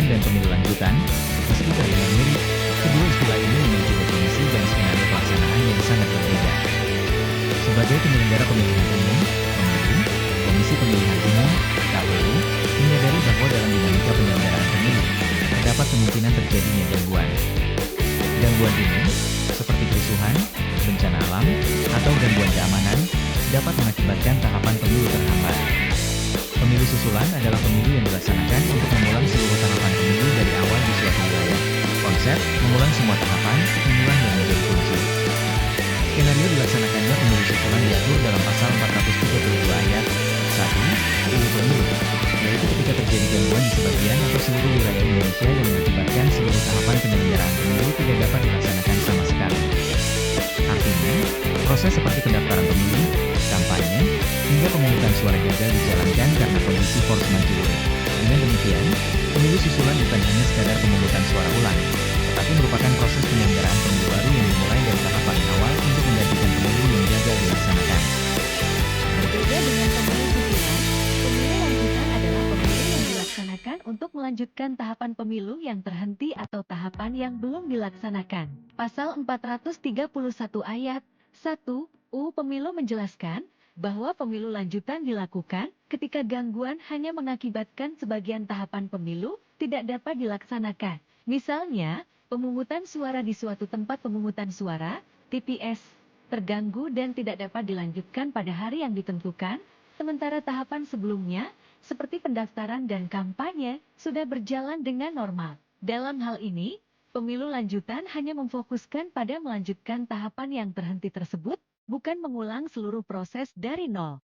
dan pemilu lanjutan, meski terdengar mirip, kedua istilah ini memiliki definisi dan skenario pelaksanaan yang sangat berbeda. Sebagai penyelenggara pemilihan umum, pemilu, Komisi Pemilihan Umum, KPU, menyadari bahwa dalam dinamika penyelenggaraan pemilu, terdapat kemungkinan terjadinya gangguan. Gangguan ini, seperti kerusuhan, bencana alam, atau gangguan keamanan, dapat mengakibatkan tahapan pemilu terhambat. Pemilu susulan adalah pemilu yang dilaksanakan untuk mengulang seluruh tahapan pemilu dari awal di suatu wilayah. Konsep mengulang semua tahapan inilah yang menjadi kunci. Skenario dilaksanakannya pemilu susulan diatur dalam pasal 432 ayat 1 UU Pemilu, yaitu ketika terjadi gangguan di sebagian atau seluruh wilayah Indonesia yang mengakibatkan seluruh tahapan penyelenggaraan pemilu tidak dapat dilaksanakan sama sekali. Artinya, proses seperti pendaftaran pemilih, kampanye, hingga pemungutan suara gagal dijalankan karena kondisi force majeure. Dengan demikian, pemilu susulan bukan hanya sekadar pemungutan suara ulang, tetapi merupakan proses penyelenggaraan pemilu baru yang dimulai dari tahap paling awal untuk menggantikan pemilu yang gagal dilaksanakan. Berbeda dengan pemilu susulan, pemilu lanjutan adalah pemilu yang dilaksanakan untuk melanjutkan tahapan pemilu yang terhenti atau tahapan yang belum dilaksanakan. Pasal 431 ayat 1 UU Pemilu menjelaskan bahwa pemilu lanjutan dilakukan ketika gangguan hanya mengakibatkan sebagian tahapan pemilu tidak dapat dilaksanakan. Misalnya, pemungutan suara di suatu tempat pemungutan suara, TPS, terganggu dan tidak dapat dilanjutkan pada hari yang ditentukan, sementara tahapan sebelumnya, seperti pendaftaran dan kampanye, sudah berjalan dengan normal. Dalam hal ini, pemilu lanjutan hanya memfokuskan pada melanjutkan tahapan yang terhenti tersebut, bukan mengulang seluruh proses dari nol.